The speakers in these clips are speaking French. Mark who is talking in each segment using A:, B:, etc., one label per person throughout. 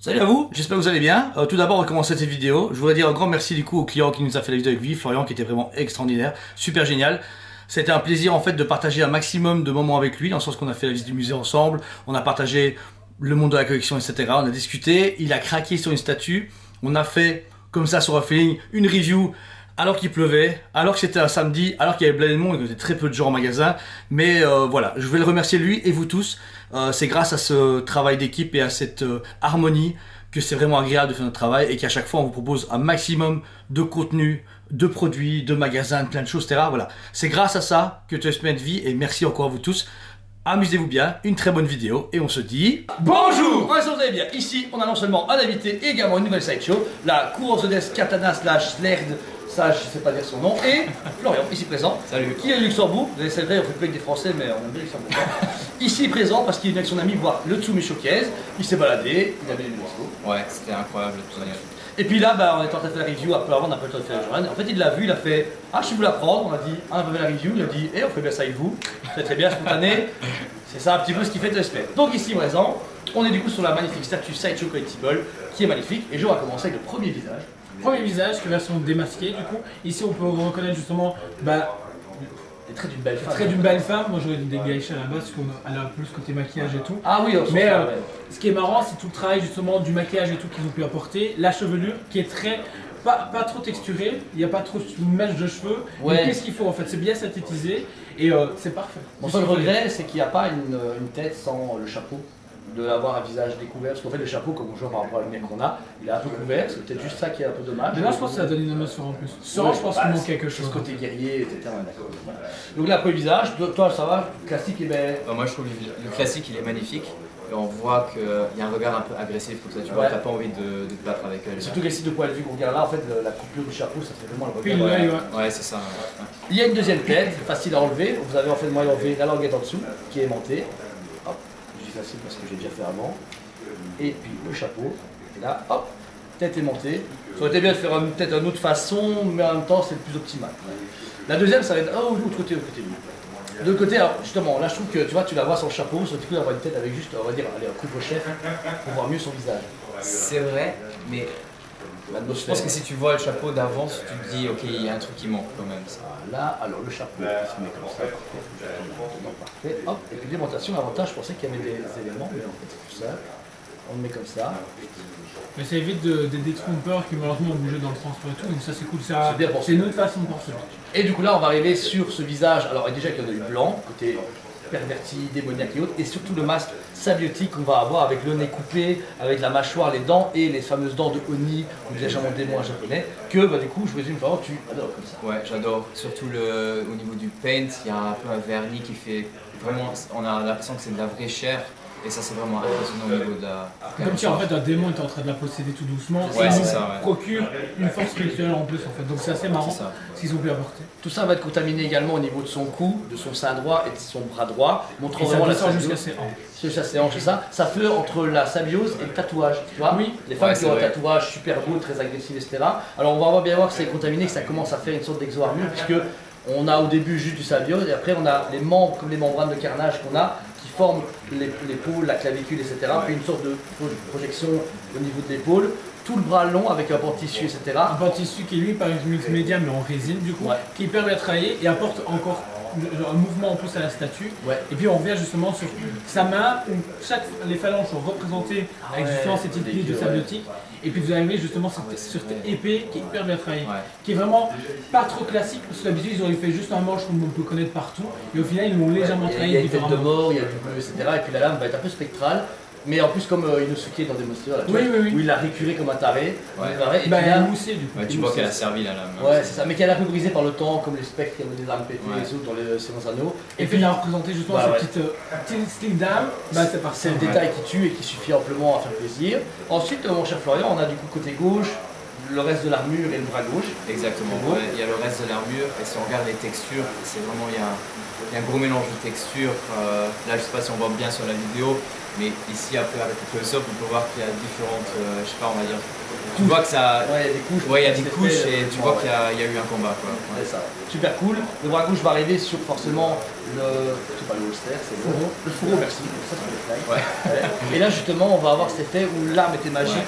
A: Salut à vous, j'espère que vous allez bien. Tout d'abord, on va commencer cette vidéo. Je voudrais dire un grand merci du coup au client qui nous a fait la vidéo avec lui, Florian, qui était vraiment extraordinaire, super génial. C'était un plaisir en fait de partager un maximum de moments avec lui, dans le sens qu'on a fait la visite du musée ensemble, on a partagé le monde de la collection, etc. On a discuté, il a craqué sur une statue, on a fait comme ça sur un feeling une review alors qu'il pleuvait, alors que c'était un samedi, alors qu'il y avait plein de monde et qu'il y avait très peu de gens en magasin. Mais voilà, je vais le remercier lui et vous tous. C'est grâce à ce travail d'équipe et à cette harmonie que c'est vraiment agréable de faire notre travail et qu'à chaque fois on vous propose un maximum de contenu, de produits, de magasins, de plein de choses, etc. Voilà, c'est grâce à ça que TSPN vit et merci encore à vous tous. Amusez-vous bien, une très bonne vidéo et on se dit bonjour. On vous allez bien. Ici, on a non seulement un invité et également une nouvelle sideshow, la coureuse des katana slash slerd. Ça, je sais pas dire son nom. Et Florian, ici présent. Salut. Qui est de Luxembourg. Vous savez, c'est vrai, on fait plus avec des Français, mais on aime bien Luxembourg. Ici présent parce qu'il est venu avec son ami voir le Tsumi Showcase. Il s'est baladé, il a bien aimé l'expo.
B: Ouais, c'était incroyable.
A: Et puis là, on est en train de faire la review. Un peu avant, on n'a pas eu le temps de faire la journée. En fait, il l'a vu, il a fait ah, je veux la prendre. On a dit ah, on va faire la review. Il a dit on fait bien ça avec vous. C'est très bien, spontané. C'est ça un petit peu ce qui fait TSPN. Donc ici présent, on est du coup sur la magnifique statue Sideshow Collectible qui est magnifique. Et je vais commencer avec le premier visage.
C: Premier visage, que version démasquée du coup. Ici on peut reconnaître justement
A: les traits d'une belle femme.
C: Très d'une belle femme. Moi j'aurais dit des geishas à la base parce qu'elle a plus côté maquillage et tout.
A: Ah oui,
C: mais ce qui est marrant c'est tout le travail justement du maquillage et tout qu'ils ont pu apporter. La chevelure qui est très pas trop texturée, il n'y a pas trop de mèche de cheveux. Ouais. Mais qu'est-ce qu'il faut en fait? C'est bien synthétisé et c'est parfait.
A: Mon seul regret c'est qu'il n'y a pas une tête sans le chapeau. De l'avoir un visage découvert, parce qu'en fait le chapeau, comme on joue par rapport à la lumière qu'on a, il est un peu couvert, c'est peut-être juste ça qui est un peu dommage.
C: Mais là je pense que ça donne une émotion en plus. Sûrement je pense qu'il manque quelque chose.
A: Ce côté guerrier, etc. Voilà. Donc là, après le visage, toi ça va, classique et bien.
B: Moi je trouve le classique il est magnifique. Et on voit qu'il y a un regard un peu agressif comme ça, tu vois, t'as pas envie de te battre avec elle.
A: Surtout qu'ici de point de vue qu'on regarde là, en fait la coupure du chapeau, ça fait vraiment le regard.
C: Puis
B: ouais, c'est ça. Ouais.
A: Il y a une deuxième tête, facile à enlever. Vous avez en fait moyen d'enlever la languette en dessous, qui est aimantée. Hop, je dis facile parce que j'ai déjà fait avant. Et puis le chapeau, et là, hop, tête aimantée. Ça aurait été bien de faire peut-être une autre façon, mais en même temps c'est le plus optimal. La deuxième, ça va être l'autre côté, de l'autre côté, alors justement, là je trouve que tu vois, tu la vois sans chapeau, sauf que d'avoir une tête avec juste, on va dire, allez, un couvre-chef pour voir mieux son visage.
B: C'est vrai, mais je pense que si tu vois le chapeau d'avance, tu te dis ok, il y a un truc qui manque quand même.
A: Voilà, alors le chapeau, il se met comme ça, parfait, hop, et puis l'aimantation, l'avantage, je pensais qu'il y avait des éléments, mais en fait c'est tout ça. On le met comme ça.
C: Mais ça évite des détrompeurs qui malheureusement ont bougé dans le transport et tout, donc ça c'est cool, c'est une autre façon de penser.
A: Et du coup là on va arriver sur ce visage, alors déjà qu'il y en a eu blanc, côté perverti, démoniaque et autres, et surtout le masque symbiotique qu'on va avoir avec le nez coupé, avec la mâchoire, les dents et les fameuses dents de Oni, ou déjà mon démon en japonais, que du coup je présume vraiment tu adores comme ça.
B: Ouais, j'adore, surtout au niveau du paint, il y a un peu un vernis qui fait vraiment, on a l'impression que c'est de la vraie chair. Et ça c'est vraiment impressionnant au niveau de la...
C: Comme si en fait un démon était en train de la posséder tout doucement,
B: ouais,
C: et
B: ça
C: procure une force spirituelle en plus en fait, donc c'est assez marrant ce qu'ils ont pu apporter.
A: Tout ça va être contaminé également au niveau de son cou, de son sein droit et de son bras droit, montrant
C: vraiment
A: la
C: symbiose jusqu'à ses hanches.
A: Jusqu'à ses hanches, c'est ça. Ça fait entre la symbiose et le tatouage, tu vois.
C: Oui.
A: Les femmes qui ont un tatouage super beau, très agressif, etc. Alors on va bien voir que c'est contaminé, que ça commence à faire une sorte d'exo-armure, puisque on a au début juste du symbiose et après on a les membres comme les membranes de carnage qu'on a qui forment l'épaule, la clavicule, etc. Puis une sorte de projection au niveau de l'épaule. Tout le bras long avec un banc de tissu, etc.
C: Un banc de tissu qui lui par une mix média mais en résine du coup, qui permet de travailler et apporte encore un mouvement en plus à la statue. Et puis on revient justement sur sa main où les phalanges sont représentées avec justement cette idée de symbiotique. Et puis vous arrivez justement sur cette épée qui est hyper bien travaillée, qui est vraiment pas trop classique parce que d'habitude ils auraient fait juste un manche comme on peut connaître partout. Et au final ils l'ont légèrement travaillé.
A: Il y a une tête de mort, il y a du bleu, etc. Et puis la lame va être un peu spectrale. Mais en plus comme Inosuke dans Demon Slayer, où il l'a récuré comme un taré, et
C: puis elle a moussé du coup.
B: Tu vois qu'elle a servi la lame.
A: Ouais c'est ça, mais qu'elle a un peu brisé par le temps, comme les spectres qui ont des armes pétées et autres dans les Séance Anneaux.
C: Et puis il a représenté justement cette petite style d'âme, c'est
A: le détail qui tue et qui suffit amplement à faire plaisir. Ensuite mon cher Florian, on a du coup côté gauche,
D: le reste de l'armure et le bras gauche.
B: Exactement, il y a le reste de l'armure et si on regarde les textures, c'est vraiment, il y a un gros mélange de textures. Là, je sais pas si on voit bien sur la vidéo, mais ici, après, avec le close-up, on peut voir qu'il y a différentes, je sais pas, on va dire, tu vois que ça...
D: Ouais, il y a des couches.
B: Ouais, il y a des couches et tu vois qu'il y a eu un combat, quoi.
D: C'est ça. Super cool. Le bras gauche va arriver sur forcément le... C'est pas le holster, c'est le fourreau. Le fourreau, merci. Ça, c'est le fly. Ouais. Et là, justement, on va avoir cet effet où l'arme était magique,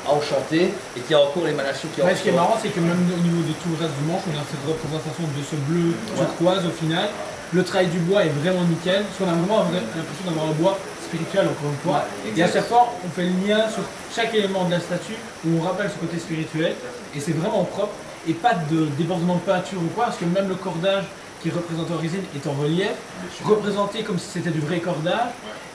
D: enchantée, et qu'il y a encore l'émanation qui est
C: Ce qui est marrant, c'est que même au niveau de tout le reste du manche, on a cette représentation de ce bleu turquoise au final. Le travail du bois est vraiment nickel, parce qu'on a vraiment l'impression d'avoir un bois spirituel encore une fois. Et à chaque fois, on fait le lien sur chaque élément de la statue où on rappelle ce côté spirituel et c'est vraiment propre et pas de débordement de peinture ou quoi, parce que même le cordage qui est représenté en résine est en relief, représenté comme si c'était du vrai cordage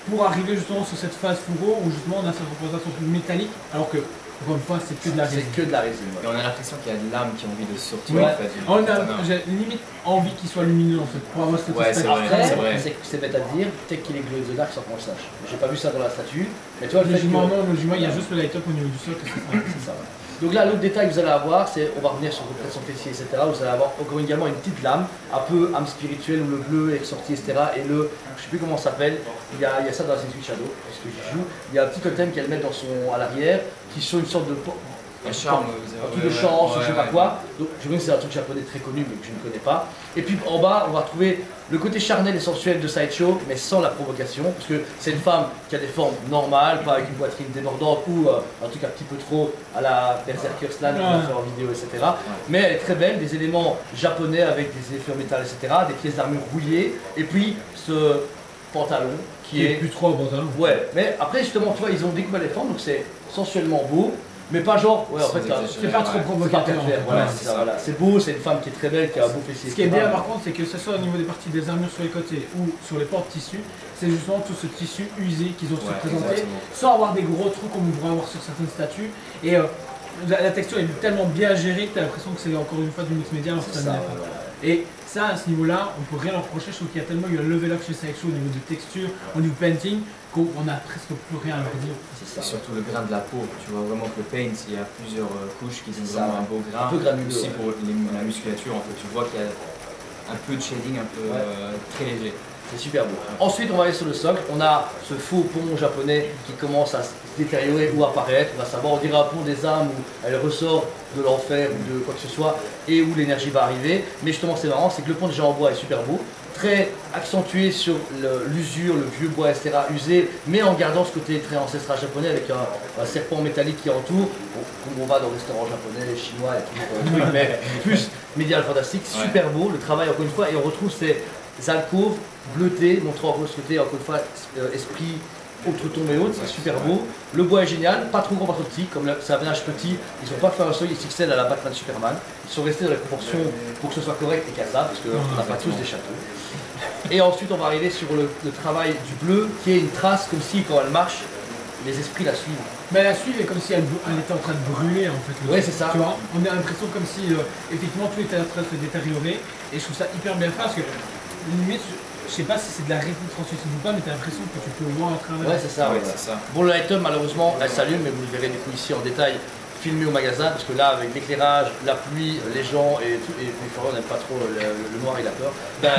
C: pour arriver justement sur cette phase fourreau où justement on a cette représentation plus métallique alors que encore une fois, c'est que de la résine.
D: C'est que de la résine.
B: Et on a l'impression qu'il y a de l'âme qui a envie de sortir
C: en
B: fait.
C: J'ai limite envie qu'il soit lumineux en fait, pour avoir cette
B: c'est vrai.
D: C'est bête à dire, peut-être qu'il est glow in the dark sans qu'on le sache. J'ai pas vu ça dans la statue. Mais tu vois,
C: le jument, non, le jument, il y a juste le light up au niveau du socle.
D: C'est ça. Donc là, l'autre détail que vous allez avoir, c'est, on va revenir sur son fessier, etc. Vous allez avoir encore également une petite lame, un peu âme spirituelle, où le bleu est ressorti, etc. Et le, je sais plus comment ça s'appelle, il y a ça dans Assassin's Creed Shadow, parce que j'y joue. Il y a un petit totem qu'elle met à l'arrière, qui sont une sorte de
B: un charme,
D: un truc de chance, je sais pas quoi. Donc je veux que c'est un truc japonais très connu mais que je ne connais pas. Et puis en bas, on va retrouver le côté charnel et sensuel de Sideshow, mais sans la provocation, parce que c'est une femme qui a des formes normales, pas avec une poitrine débordante ou un truc un petit peu trop à la Berserker Slam qu'on a fait en vidéo, etc. Mais elle est très belle, des éléments japonais avec des effets en métal, etc. Des pièces d'armure rouillées, et puis ce pantalon qui est
C: plus trop un pantalon.
D: Ouais, mais après justement, tu vois, ils ont découvert les formes, donc c'est sensuellement beau. Mais pas genre, ouais, en fait,
C: c'est pas trop provocateur.
D: Voilà, c'est beau, c'est une femme qui est très belle, qui a un beau fessier.
C: Ce qui est bien par contre, c'est que ce soit au niveau des parties des armures sur les côtés ou sur les portes tissus, c'est justement tout ce tissu usé qu'ils ont su présenter, sans avoir des gros trucs comme on pourrait avoir sur certaines statues. Et la texture est tellement bien gérée que tu as l'impression que c'est encore une fois du mix média. Et ça, à ce niveau-là, on peut rien leur reprocher. Je trouve qu'il y a tellement eu un level up chez Sideshow au niveau de texture, au niveau painting, qu'on a presque plus rien à leur dire.
B: C'est surtout le grain de la peau. Tu vois vraiment que le paint, il y a plusieurs couches qui donnent vraiment un beau grain.
D: Un peu granuleux.
B: Aussi pour la musculature, en fait, tu vois qu'il y a un peu de shading, un peu très léger.
D: C'est super beau. Ensuite, on va aller sur le socle. On a ce faux pont japonais qui commence à se détériorer ou apparaître. On va savoir, on dirait un pont des âmes où elle ressort de l'enfer ou de quoi que ce soit et où l'énergie va arriver. Mais justement, c'est marrant, c'est que le pont déjà en bois est super beau. Très accentué sur l'usure, le vieux bois, etc. usé, mais en gardant ce côté très ancestral japonais avec un serpent métallique qui entoure. Comme on va dans le restaurant japonais, chinois et tout, mais plus médial fantastique. Super beau, le travail encore une fois, et on retrouve ces alcôves bleutées, montrant encore ce côté, encore une fois, esprit outre-tombe et haute, c'est super beau. Le bois est génial, pas trop grand, pas trop petit, comme c'est un ménage petit, ils n'ont pas fait un seuil XXL à la Batman Superman. Ils sont restés dans les proportions pour que ce soit correct et cassable, parce qu'on n'a pas tous des châteaux. Et ensuite on va arriver sur le travail du bleu, qui est une trace comme si quand elle marche, les esprits la suivent.
C: Mais la suivre est comme si elle était en train de brûler en fait.
D: Oui, c'est ça.
C: Tu vois, on a l'impression comme si effectivement tout était en train de se détériorer, et je trouve ça hyper bien fait parce que limite, je sais pas si c'est de la rétine translucide ou pas, mais tu as l'impression que tu peux voir à travers.
D: Ouais, c'est ça. Bon, le light-up, malheureusement, elle s'allume, mais vous le verrez du coup ici en détail, filmé au magasin, parce que là, avec l'éclairage, la pluie, les gens et tout, et Florian n'aime pas trop le noir et la peur, ben,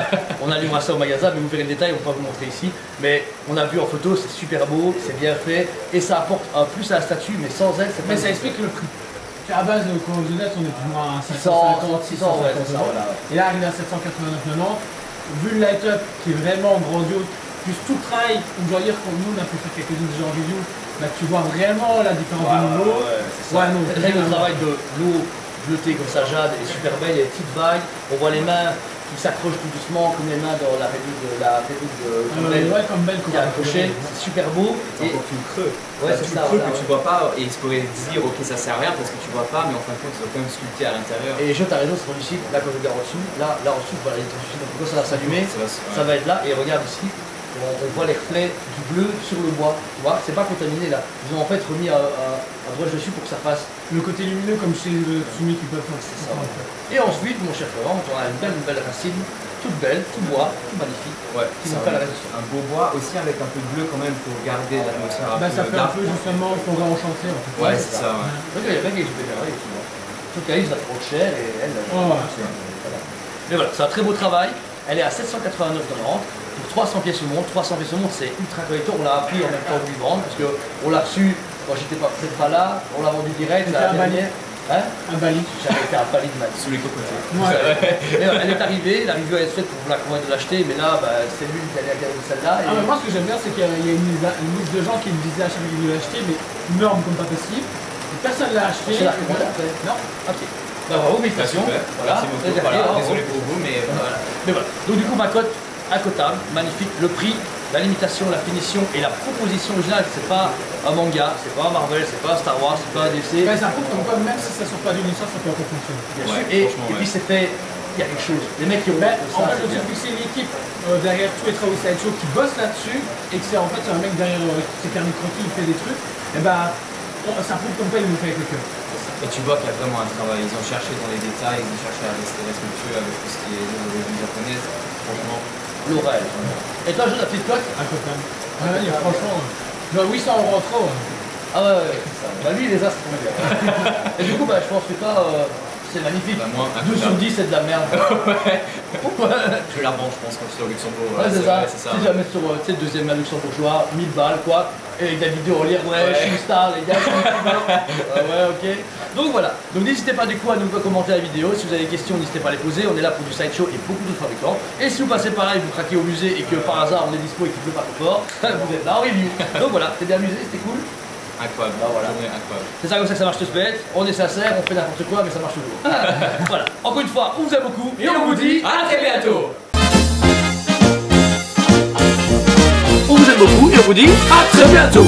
D: on allumera ça au magasin, mais vous verrez le détail, on va pas vous montrer ici. Mais on a vu en photo, c'est super beau, c'est bien fait, et ça apporte un plus à la statue, mais sans elle, c'est pas.
C: Mais ça explique le prix. À base de Call of Duty, on est plus ou moins à
D: 650, 600, ouais, c'est ça, voilà.
C: Et là, arrivé à 789,90. Vu le light-up qui est vraiment grandiose, plus tout le travail, on doit dire que nous on a pu faire quelques-unes de genre review, bah, tu vois vraiment la différence de niveau.
D: Le travail de l'eau bleutée comme ça, jade, est super belle, il y a des petites vagues, on voit les mains qui s'accrochent tout doucement comme les mains dans la réduite de Campbell qui est accrochée, c'est super beau.
B: Et tu le creux.
D: Ouais, c'est ça.
B: Que tu vois pas et tu pourrais dire ok ça sert à rien parce que tu vois pas, mais en fin de compte tu dois quand même sculpter à l'intérieur.
D: Et t'as raison, c'est trop lucide. Là quand je regarde en dessous, là en dessous, voilà, il est trop lucide. Donc quand ça va s'allumer, ça va être là. Et regarde ici, on voit les reflets du bleu sur le bois. Tu vois, c'est pas contaminé là. Ils ont en fait remis un brush dessus pour que ça fasse
C: le côté lumineux comme chez le Tsumi qui peut faire.
D: C'est ça. Et ensuite, mon cher Florent, on a une belle racine toute belle, tout bois, tout magnifique.
B: Ouais,
D: Qui vont faire la résistance.
B: un beau bois aussi avec un peu de bleu quand même pour garder l'atmosphère.
C: Ça fait un peu justement forêt enchantée en fait.
B: Ouais, c'est ça. Ouais.
D: Donc il y a bien quelque chose de bien, sauf qu'Alice va trop cher et elle. Mais voilà, c'est un très beau travail. Elle est à 789,90 pour 300 pièces au monde. 300 pièces au monde, c'est ultra collector. On l'a appris en même temps de lui vendre parce qu'on l'a reçu quand j'étais peut-être pas là. On l'a vendu direct la dernière. Hein,
C: un Bali.
D: J'avais été à Bali de ma vie.
B: Sous les cocotiers.
C: Ouais.
D: Elle est arrivée, la review est faite pour la convaincre de l'acheter, mais là, c'est lui qui allait regarder celle-là.
C: Ah, mais moi, ce que j'aime bien, c'est qu'il y a une liste de gens qui me disaient à chaque fois qu'ils voulaient l'acheter, mais norme comme pas possible. Personne ne l'a acheté.
D: Non. Ok. Bah, bravo, félicitations.
B: Voilà. Désolé pour vous, mais voilà.
D: Mais voilà. Donc, du coup, ma cote incotable, magnifique. Le prix, la limitation, la finition et la proposition originale, c'est pas un manga, c'est pas un Marvel, c'est pas un Star Wars, c'est pas un DC.
C: Ça prouve comme quoi, même si ça sort pas d'une licence, ça peut encore fonctionner.
D: Bien sûr. Et puis, c'est fait. Il y a quelque chose. Les mecs qui ont.
C: En fait, le truc, c'est que c'est une équipe derrière tous les travaux Sideshow qui bosse là-dessus et que c'est en fait un mec derrière qui est permis tranquille, il fait des trucs. Et ça prouve comme quoi il nous fait avec le cœur.
B: Et tu vois qu'il y a vraiment un travail. Ils ont cherché dans les détails, ils ont cherché à rester respectueux avec tout ce qui est l'origine japonaise. Franchement.
D: L'oreille. Et toi, la petite cote
C: Incroyable. Franchement, 800 € en trop.
D: Ah ouais. Bah lui, il les a, c'est trop bien. Et du coup, je pense que toi, c'est magnifique.
B: Bah, moi,
D: 12 sur 10, c'est de la merde.
B: Ouais.
D: Pourquoi?
B: Je la vends, je pense, quand je suis au Luxembourg.
D: Ouais, c'est ça.
B: ça.
D: Si jamais sur le deuxième à luxembourgeois, 1000 balles, quoi. Et avec des vidéos en lire, je suis une star, les gars. Ouais, ok. Donc voilà. Donc n'hésitez pas du coup à nous commenter la vidéo. Si vous avez des questions, n'hésitez pas à les poser. On est là pour du Sideshow et beaucoup d'autres fabricants. Et si vous passez par là et vous craquez au musée et que par hasard on est dispo et qu'il pleut pas trop fort, vous êtes là en review. Donc voilà, t'es bien amusé, c'était cool.
B: Incroyable.
D: Voilà.
B: Incroyable.
D: C'est ça comme ça que ça marche, Spec. On est sincère, on fait n'importe quoi, mais ça marche toujours. Voilà. Encore une fois, on vous aime beaucoup et on vous dit
B: à très bientôt.
A: On vous aime beaucoup et on vous dit à très bientôt.